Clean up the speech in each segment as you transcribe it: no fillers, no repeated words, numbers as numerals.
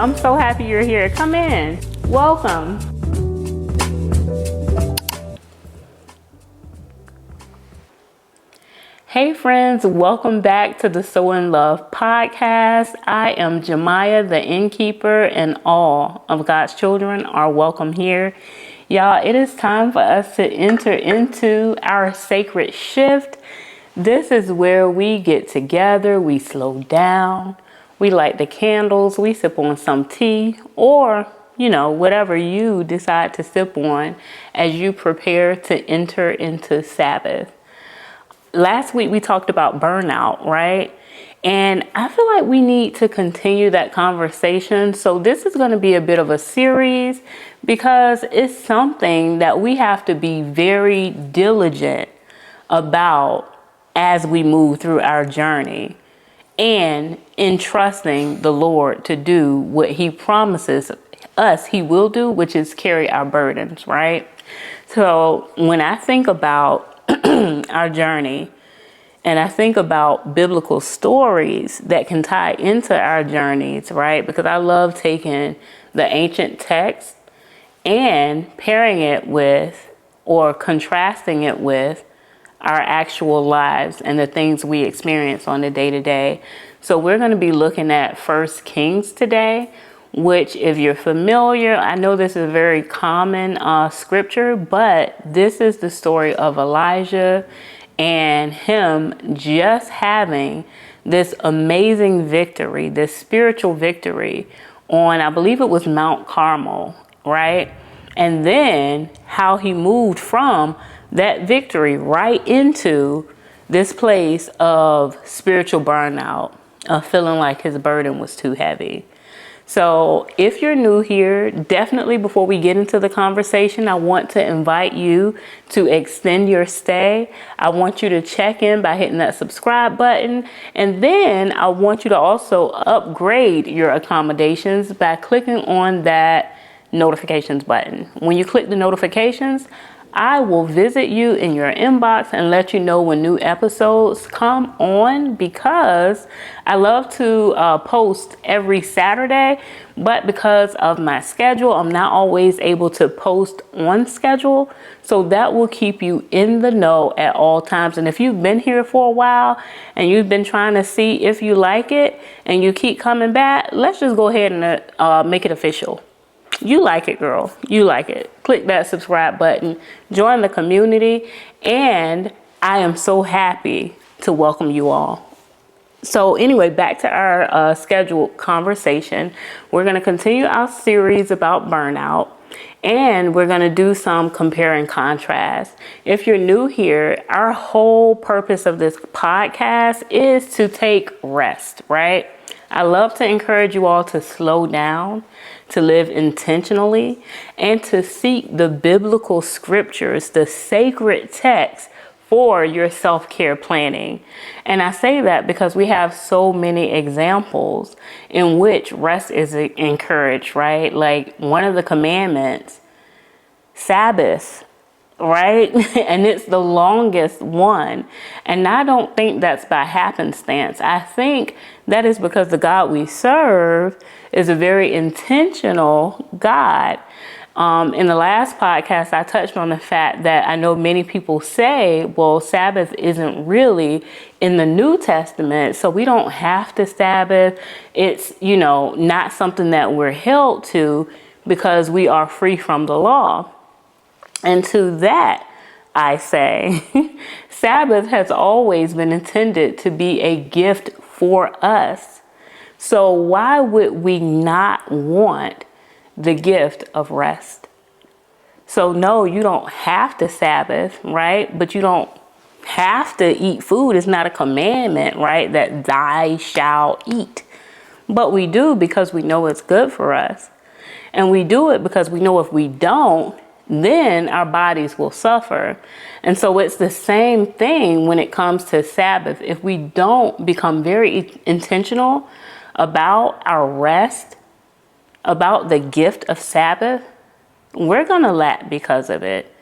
I'm so happy you're here. Come in. Welcome. Hey friends, welcome back to the So in Love podcast. I am Jamaya, the Innkeeper, and all of God's children are welcome here. Y'all, it is time for us to enter into our sacred shift. This is where we get together, we slow down, we light the candles, we sip on some tea, or whatever you decide to sip on as you prepare to enter into Sabbath. Last week we talked about burnout, right? And I feel like we need to continue that conversation. So this is going to be a bit of a series because it's something that we have to be very diligent about as we move through our journey and in trusting the Lord to do what he promises us he will do, which is carry our burdens, right? So when I think about our journey, and I think about biblical stories that can tie into our journeys, right? Because I love taking the ancient text and pairing it with or contrasting it with our actual lives and the things we experience on the day-to-day. So we're going to be looking at 1 Kings today, which if you're familiar, I know this is a very common scripture, but this is the story of Elijah and him just having this amazing victory, this spiritual victory on, I believe it was Mount Carmel, right? And then how he moved from that victory right into this place of spiritual burnout, of feeling like his burden was too heavy. So if you're new here, definitely before we get into the conversation, I want to invite you to extend your stay. I want you to check in by hitting that subscribe button. And then I want you to also upgrade your accommodations by clicking on that notifications button. When you click the notifications, I will visit you in your inbox and let you know when new episodes come on, because I love to post every Saturday, but because of my schedule, I'm not always able to post on schedule. So that will keep you in the know at all times. And if you've been here for a while and you've been trying to see if you like it and you keep coming back, let's just go ahead and make it official. You like it, girl. You like it. Click that subscribe button, join the community, and I am so happy to welcome you all. So anyway, back to our scheduled conversation. We're going to continue our series about burnout, and we're going to do some compare and contrast. If you're new here, our whole purpose of this podcast is to take rest, right? I love to encourage you all to slow down, to live intentionally, and to seek the biblical scriptures, the sacred text for your self-care planning. And I say that because we have so many examples in which rest is encouraged, right? Like one of the commandments, Sabbath, right? And it's the longest one. And I don't think that's by happenstance. I think that is because the God we serve is a very intentional God. In the last podcast, I touched on the fact that I know many people say, well, Sabbath isn't really in the New Testament, so we don't have to Sabbath. It's, not something that we're held to because we are free from the law. And to that, I say, Sabbath has always been intended to be a gift for us. So why would we not want the gift of rest? So no, you don't have to Sabbath, right? But you don't have to eat food. It's not a commandment, right? That thou shalt eat. But we do because we know it's good for us. And we do it because we know if we don't, then our bodies will suffer. And so it's the same thing when it comes to Sabbath. If we don't become very intentional about our rest, about the gift of Sabbath, we're going to lack because of it,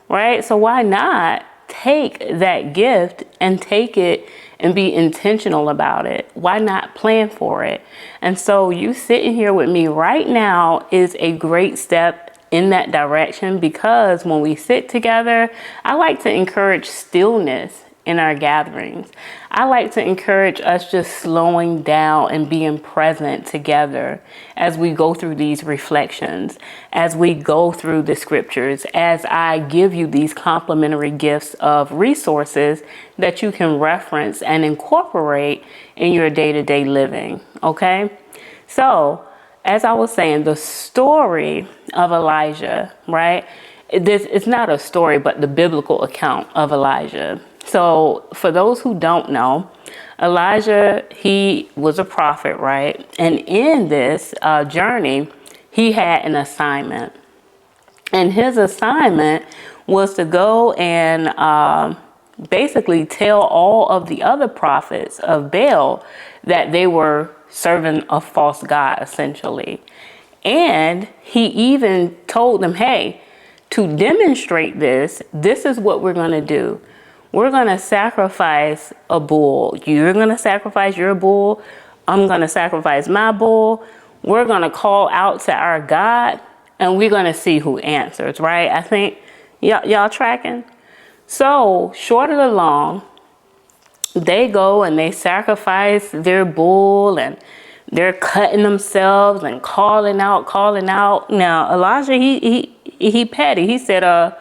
right? So why not take that gift and take it and be intentional about it? Why not plan for it? And so you sitting here with me right now is a great step in that direction, because when we sit together, I like to encourage stillness in our gatherings. I like to encourage us just slowing down and being present together as we go through these reflections, as we go through the scriptures, as I give you these complementary gifts of resources that you can reference and incorporate in your day-to-day living. Okay? So, as I was saying, the story of Elijah, right? It's not a story, but the biblical account of Elijah. So for those who don't know, Elijah, he was a prophet, right? And in this journey, he had an assignment. And his assignment was to go and basically tell all of the other prophets of Baal that they were serving a false god, essentially. And he even told them, hey, to demonstrate this is what we're going to do. We're going to sacrifice a bull. You're going to sacrifice your bull. I'm going to sacrifice my bull. We're going to call out to our God, and we're going to see who answers, right? I think y'all tracking? So, short of the long, they go and they sacrifice their bull, and they're cutting themselves and calling out. Now, Elijah, he petty. He said,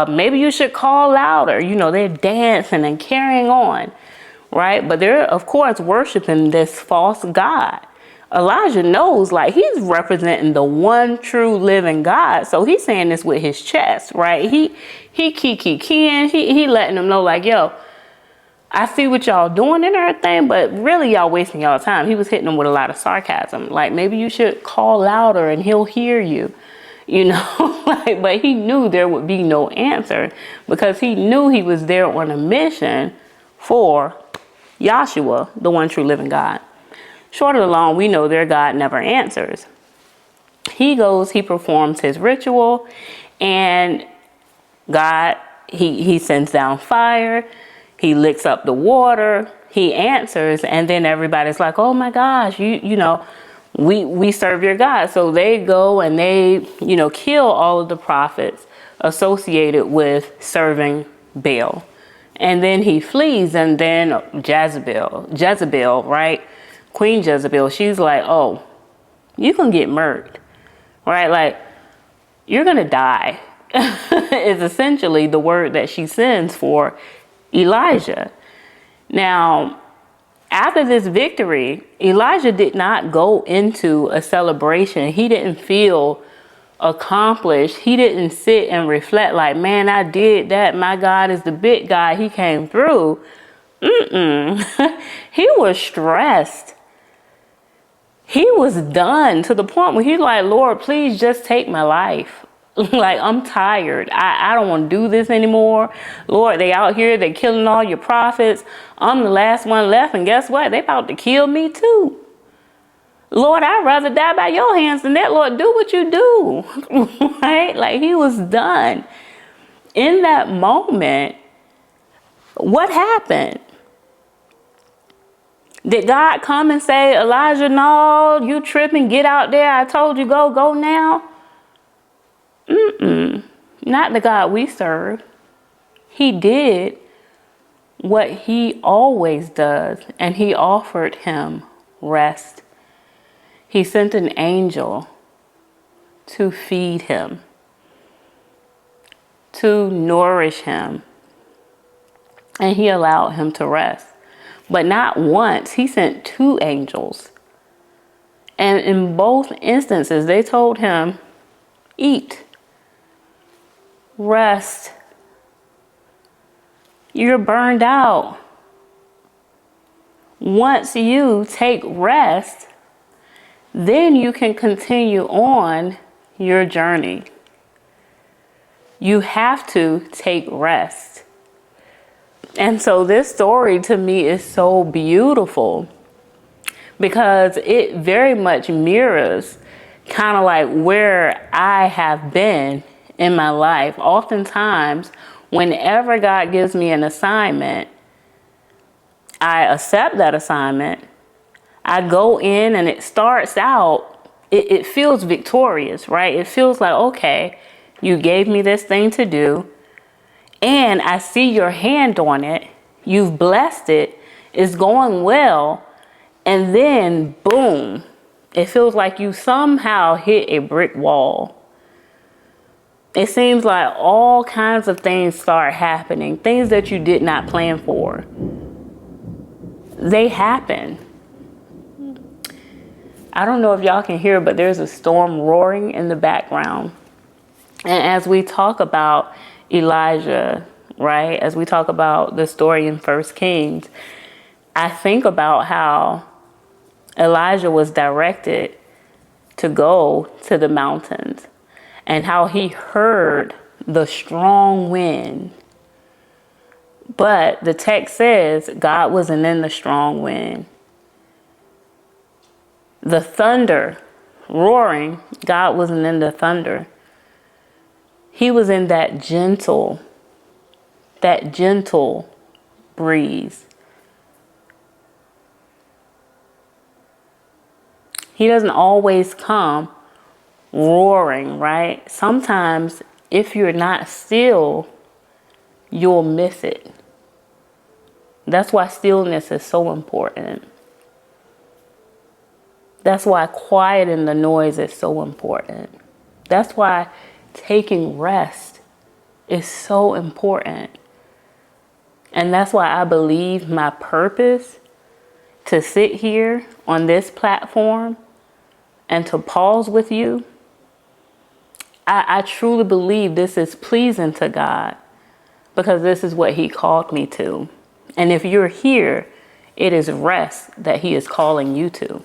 maybe you should call louder. You know, they're dancing and carrying on, right? But they're, of course, worshiping this false god. Elijah knows, like, he's representing the one true living God. So he's saying this with his chest, right? He letting them know, like, yo, I see what y'all doing and everything, but really y'all wasting y'all time. He was hitting them with a lot of sarcasm. Like, maybe you should call louder and he'll hear you, you know? Like, but he knew there would be no answer, because he knew he was there on a mission for Yahshua, the one true living God. Short of the long, we know their God never answers. He goes, he performs his ritual, and God, he sends down fire. He licks up the water, he answers, and then everybody's like, oh my gosh, you know, we serve your God. So they go and they, you know, kill all of the prophets associated with serving Baal. And then he flees, and then Jezebel, right? Queen Jezebel, she's like, oh, you can get murdered, right? Like, you're going to die is essentially the word that she sends for Elijah. Now, after this victory, Elijah did not go into a celebration. He didn't feel accomplished. He didn't sit and reflect like, man, I did that. My God is the big guy. He came through. He was stressed. He was done, to the point where he's like, Lord, please just take my life. Like, I'm tired. I don't want to do this anymore. Lord, they out here, they killing all your prophets. I'm the last one left, and guess what? They about to kill me too. Lord, I'd rather die by your hands than that. Lord, do what you do. Right? Like, he was done. In that moment, what happened? Did God come and say, Elijah, no, you tripping, get out there. I told you, go now. Not the God we serve. He did what he always does, and he offered him rest. He sent an angel to feed him, to nourish him, and he allowed him to rest. But not once. He sent 2 angels. And in both instances, they told him, eat. Rest. You're burned out. Once you take rest, then you can continue on your journey. You have to take rest. And so this story to me is so beautiful, because it very much mirrors kind of like where I have been in my life. Oftentimes Whenever God gives me an assignment, I accept that assignment. I go in and it starts out, it feels victorious, right? It feels like, okay, you gave me this thing to do and I see your hand on it. You've blessed it. It's going well. And then boom, it feels like you somehow hit a brick wall. It seems like all kinds of things start happening, things that you did not plan for. They happen. I don't know if y'all can hear, but there's a storm roaring in the background. And as we talk about Elijah, right, as we talk about the story in 1 Kings, I think about how Elijah was directed to go to the mountains and how he heard the strong wind. But the text says God wasn't in the strong wind. The thunder roaring, God wasn't in the thunder. He was in that gentle breeze. He doesn't always come roaring, right? Sometimes if you're not still, you'll miss it. That's why stillness is so important. That's why quieting the noise is so important. That's why taking rest is so important. And that's why I believe my purpose to sit here on this platform and to pause with you, I truly believe this is pleasing to God because this is what He called me to. And if you're here, it is rest that He is calling you to.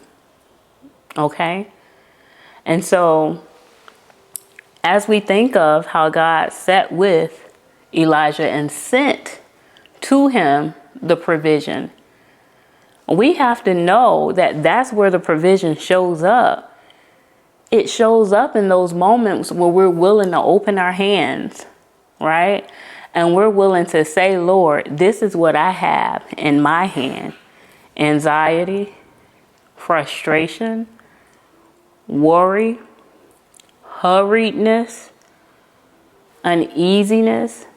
Okay? And so, as we think of how God sat with Elijah and sent to him the provision, we have to know that that's where the provision shows up. It shows up in those moments where we're willing to open our hands, right? And we're willing to say, Lord, this is what I have in my hand. Anxiety, frustration, worry, hurriedness, uneasiness,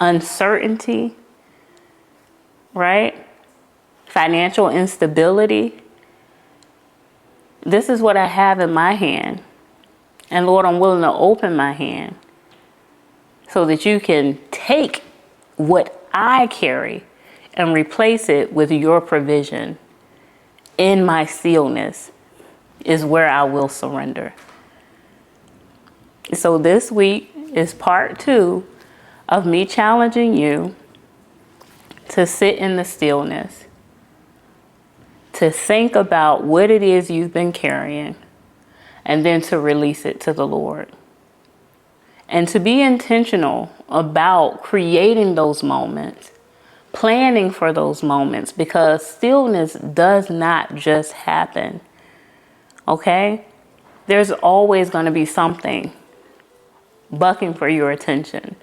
uncertainty, right? Financial instability. This is what I have in my hand. And Lord, I'm willing to open my hand so that you can take what I carry and replace it with your provision. In my stillness is where I will surrender. So this week is part 2 of me challenging you to sit in the stillness, to think about what it is you've been carrying, and then to release it to the Lord. And to be intentional about creating those moments, planning for those moments, because stillness does not just happen. Okay? There's always going to be something bucking for your attention,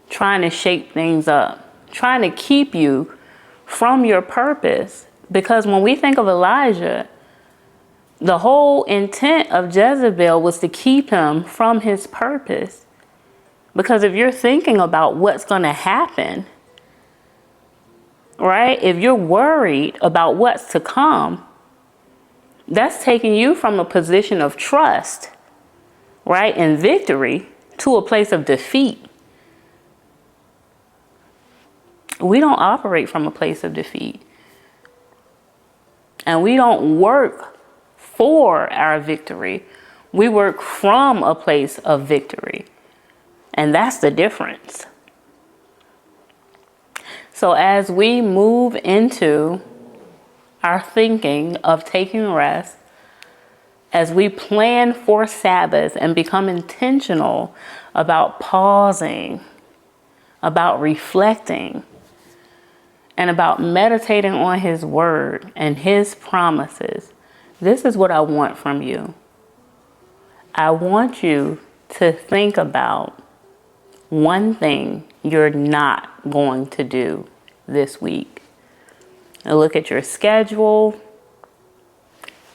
trying to shake things up, trying to keep you from your purpose. Because when we think of Elijah, the whole intent of Jezebel was to keep him from his purpose. Because if you're thinking about what's going to happen, right? If you're worried about what's to come, that's taking you from a position of trust, right, and victory to a place of defeat. We don't operate from a place of defeat. And we don't work for our victory. We work from a place of victory. And that's the difference. So as we move into our thinking of taking rest, as we plan for Sabbath and become intentional about pausing, about reflecting, and about meditating on His word and His promises, this is what I want from you. I want you to think about one thing you're not going to do this week. And look at your schedule.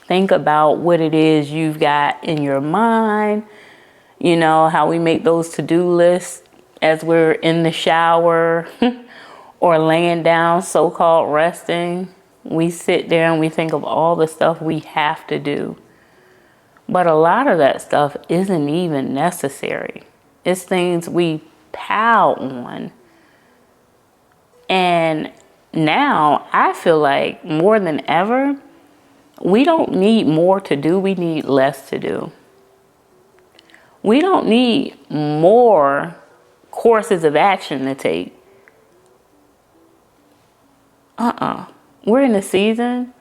Think about what it is you've got in your mind. You know, how we make those to-do lists as we're in the shower or laying down, so-called resting. We sit there and we think of all the stuff we have to do. But a lot of that stuff isn't even necessary. It's things we pile on. And now I feel like more than ever, we don't need more to do. We need less to do. We don't need more courses of action to take. We're in a season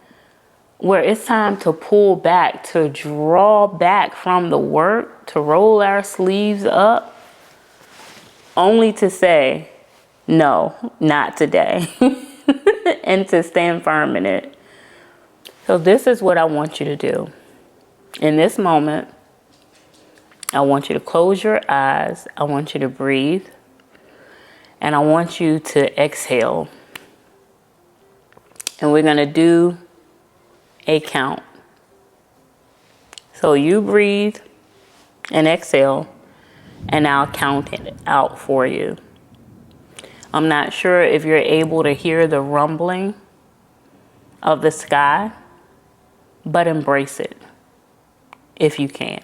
where it's time to pull back, to draw back from the work, to roll our sleeves up, only to say, no, not today, and to stand firm in it. So this is what I want you to do. In this moment, I want you to close your eyes. I want you to breathe. And I want you to exhale. And we're going to do a count. So you breathe and exhale, and I'll count it out for you. I'm not sure if you're able to hear the rumbling of the sky, but embrace it if you can.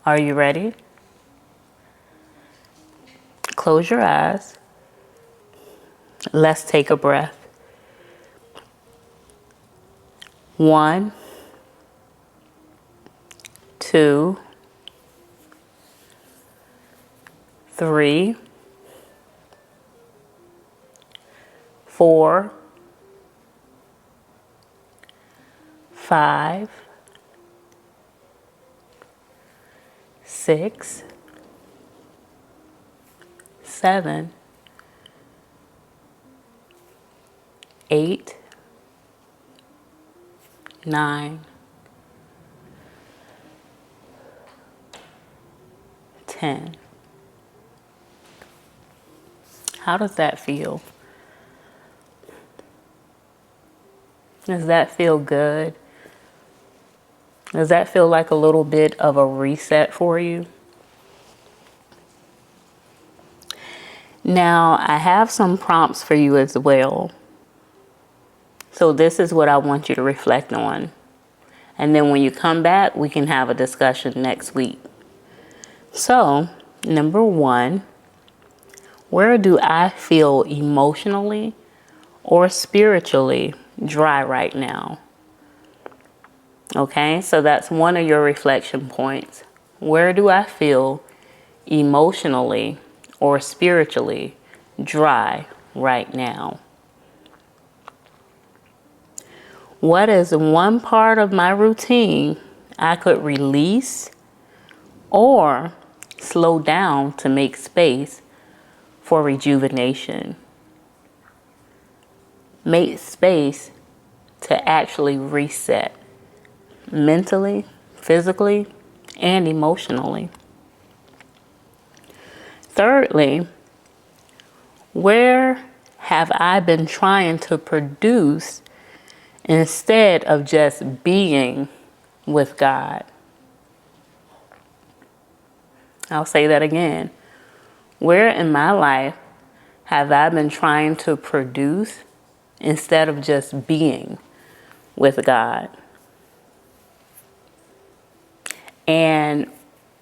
Are you ready? Close your eyes. Let's take a breath. 1, 2, 3, 4, 5, 6, 7, 8, 9, 10. How does that feel? Does that feel good? Does that feel like a little bit of a reset for you? Now, I have some prompts for you as well. So this is what I want you to reflect on. And then when you come back, we can have a discussion next week. So, number 1, where do I feel emotionally or spiritually dry right now? Okay, so that's one of your reflection points. Where do I feel emotionally or spiritually dry right now? What is one part of my routine I could release or slow down to make space for rejuvenation? Make space to actually reset mentally, physically, and emotionally. Thirdly, where have I been trying to produce instead of just being with God? I'll say that again. Where in my life have I been trying to produce instead of just being with God? And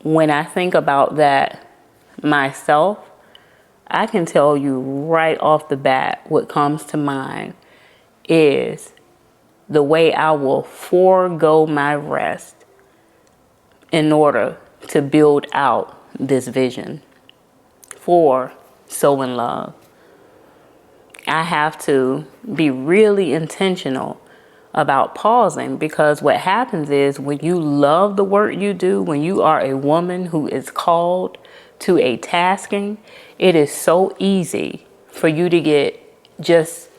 when I think about that myself, I can tell you right off the bat what comes to mind is the way I will forego my rest in order to build out this vision for So in Love. I have to be really intentional about pausing, because what happens is when you love the work you do, when you are a woman who is called to a tasking, it is so easy for you to get just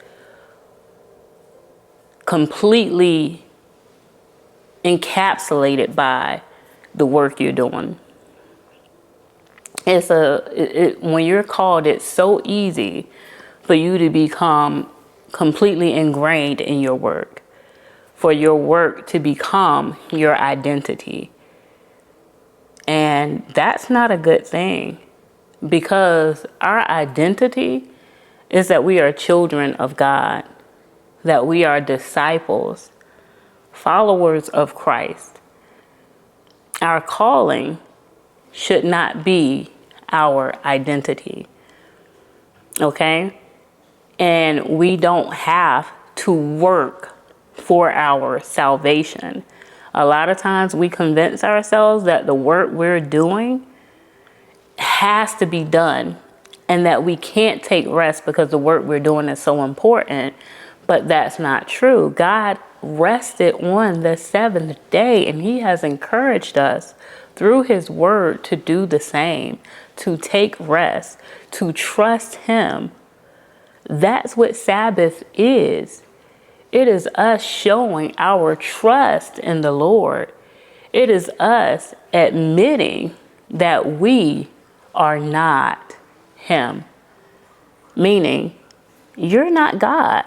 completely encapsulated by the work you're doing. When you're called, it's so easy for you to become completely ingrained in your work, for your work to become your identity. And that's not a good thing, because our identity is that we are children of God, that we are disciples, followers of Christ. Our calling should not be our identity. Okay? And we don't have to work for our salvation. A lot of times we convince ourselves that the work we're doing has to be done and that we can't take rest because the work we're doing is so important. But that's not true. God rested on the seventh day, and he has encouraged us through his word to do the same, to take rest, to trust him. That's what Sabbath is. It is us showing our trust in the Lord. It is us admitting that we are not him. Meaning, you're not God.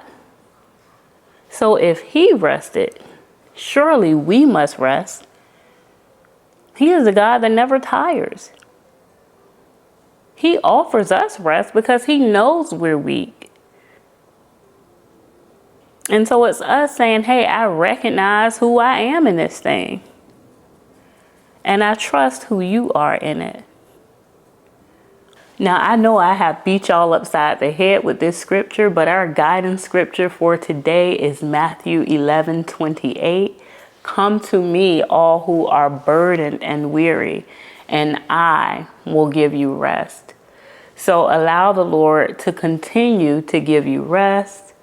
So if he rested, surely we must rest. He is a God that never tires. He offers us rest because he knows we're weak. And so it's us saying, hey, I recognize who I am in this thing. And I trust who you are in it. Now, I know I have beat y'all upside the head with this scripture, but our guidance scripture for today is Matthew 11:28. Come to me, all who are burdened and weary, and I will give you rest. So allow the Lord to continue to give you rest.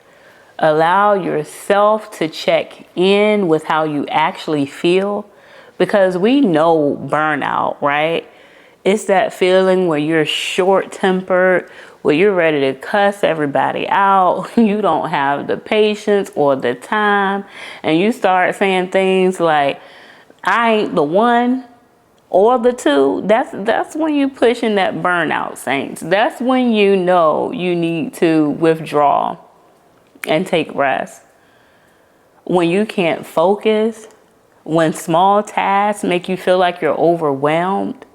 Allow yourself to check in with how you actually feel, because we know burnout, right? It's that feeling where you're short-tempered, where you're ready to cuss everybody out. You don't have the patience or the time. And you start saying things like, I ain't the one or the two. That's when you're pushing that burnout, saints. That's when you know you need to withdraw and take rest. When you can't focus, when small tasks make you feel like you're overwhelmed,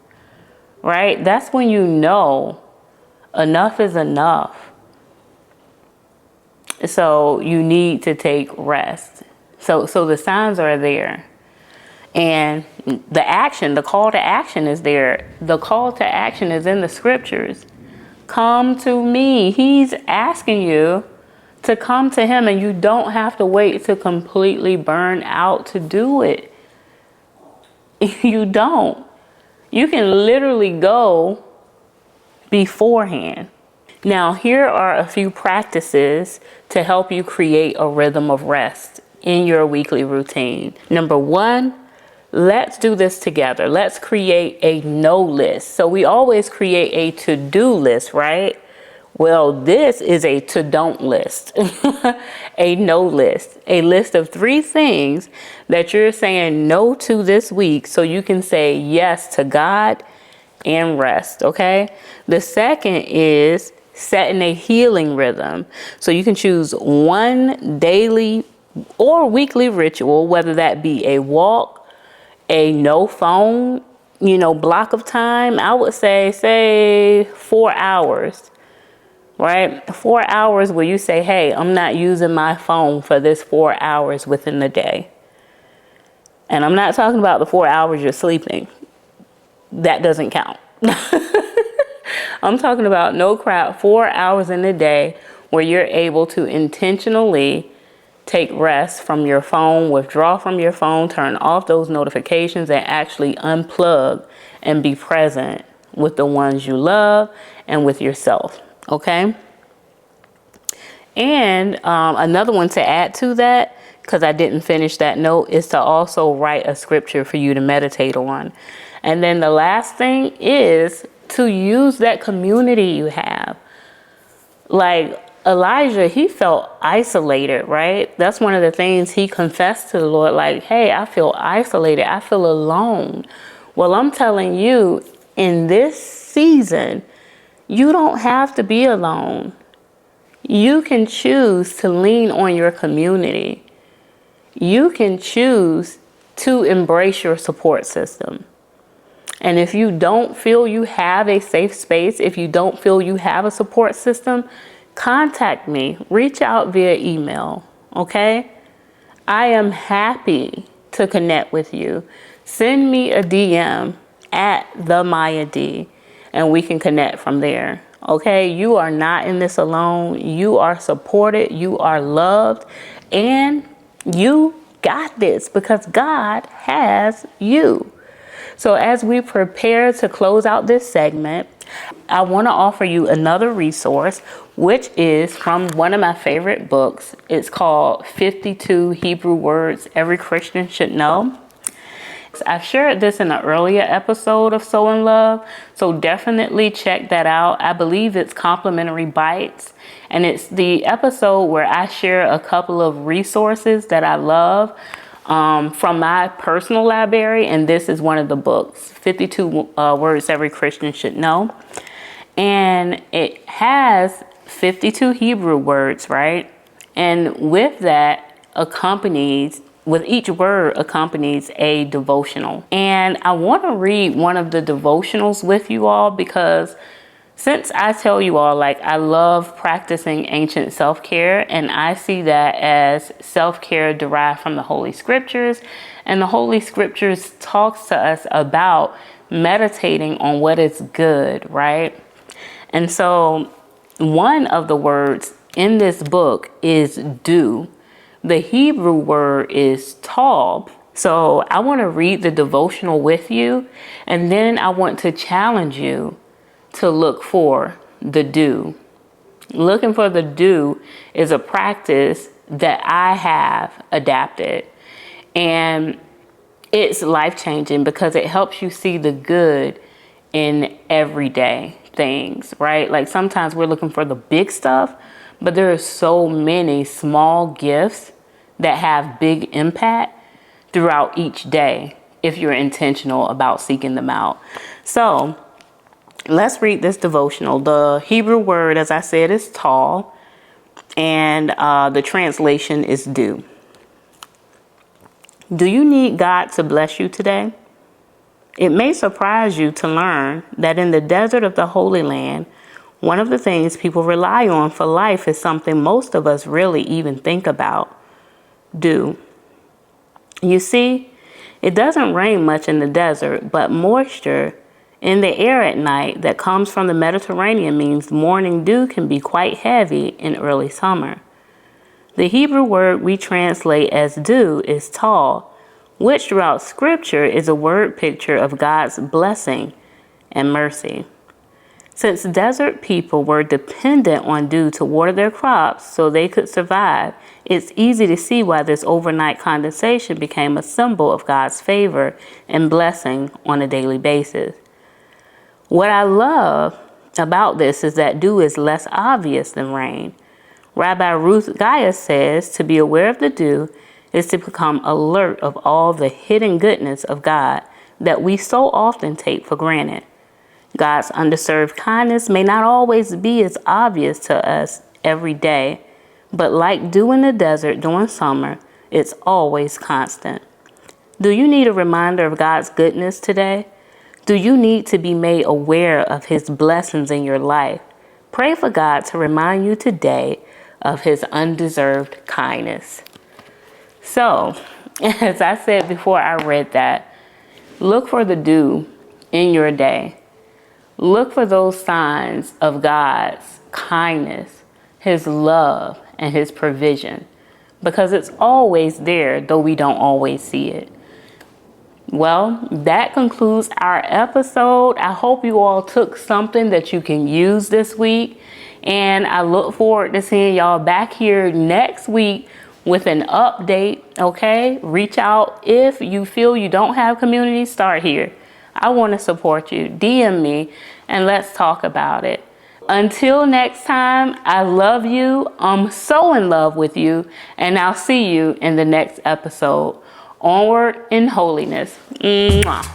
right? That's when you know enough is enough. So you need to take rest. So the signs are there. And the call to action is there. The call to action is in the scriptures. Come to me. He's asking you to come to him, and you don't have to wait to completely burn out to do it. You don't. You can literally go beforehand. Now, here are a few practices to help you create a rhythm of rest in your weekly routine. Number one, let's do this together. Let's create a no list. So we always create a to-do list, right? Well, this is a to-don't list, a no list, a list of 3 things that you're saying no to this week so you can say yes to God and rest, okay? The second is setting a healing rhythm. So you can choose one daily or weekly ritual, whether that be a walk, a no phone, block of time. I would say 4 hours. Right? 4 hours where you say, hey, I'm not using my phone for this 4 hours within the day. And I'm not talking about the 4 hours you're sleeping. That doesn't count. I'm talking about no crap, 4 hours in the day where you're able to intentionally take rest from your phone, withdraw from your phone, turn off those notifications, and actually unplug and be present with the ones you love and with yourself. Okay. And another one to add to that, because I didn't finish that note, is to also write a scripture for you to meditate on. And then the last thing is to use that community you have. Like Elijah, he felt isolated, right? That's one of the things he confessed to the Lord, like, hey, I feel isolated. I feel alone. Well, I'm telling you, in this season, you don't have to be alone. You can choose to lean on your community. You can choose to embrace your support system. And if you don't feel you have a safe space, if you don't feel you have a support system, contact me. Reach out via email, okay? I am happy to connect with you. Send me a DM at the Maya D, and we can connect from there. Okay, you are not in this alone. You are supported, you are loved, and you got this because God has you. So as we prepare to close out this segment, I want to offer you another resource, which is from one of my favorite books. It's called 52 Hebrew Words Every Christian Should Know. I've shared this in an earlier episode of So in Love, so definitely check that out. I believe it's complimentary bites, and it's the episode where I share a couple of resources that I love from my personal library, and this is one of the books, 52 Words Every Christian Should Know. And it has 52 Hebrew words, right? And with that with each word accompanies a devotional. And I want to read one of the devotionals with you all because since I tell you all, like, I love practicing ancient self-care, and I see that as self-care derived from the Holy Scriptures. And the Holy Scriptures talks to us about meditating on what is good, right? And so one of the words in this book is do. The Hebrew word is tal. So I want to read the devotional with you, and then I want to challenge you to look for the do. Looking for the do is a practice that I have adapted, and it's life-changing because it helps you see the good in everyday things, right? Like sometimes we're looking for the big stuff, but there are so many small gifts that have big impact throughout each day if you're intentional about seeking them out. So let's read this devotional. The Hebrew word, as I said, is tal, and the translation is do. Do you need God to bless you today? It may surprise you to learn that in the desert of the Holy Land, one of the things people rely on for life is something most of us really even think about. Do. You see, it doesn't rain much in the desert, but moisture in the air at night that comes from the Mediterranean means morning dew can be quite heavy in early summer. The Hebrew word we translate as dew is tal, which throughout Scripture is a word picture of God's blessing and mercy. Since desert people were dependent on dew to water their crops so they could survive, it's easy to see why this overnight condensation became a symbol of God's favor and blessing on a daily basis. What I love about this is that dew is less obvious than rain. Rabbi Ruth Gaius says to be aware of the dew is to become alert of all the hidden goodness of God that we so often take for granted. God's undeserved kindness may not always be as obvious to us every day, but like dew in the desert during summer, it's always constant. Do you need a reminder of God's goodness today? Do you need to be made aware of His blessings in your life? Pray for God to remind you today of His undeserved kindness. So, as I said before I read that, look for the dew in your day. Look for those signs of God's kindness, His love, and His provision, because it's always there, though we don't always see it. Well, that concludes our episode. I hope you all took something that you can use this week, and I look forward to seeing y'all back here next week with an update, okay? Reach out if you feel you don't have community, start here. I want to support you. DM me and let's talk about it. Until next time, I love you. I'm so in love with you, and I'll see you in the next episode. Onward in holiness. Mwah.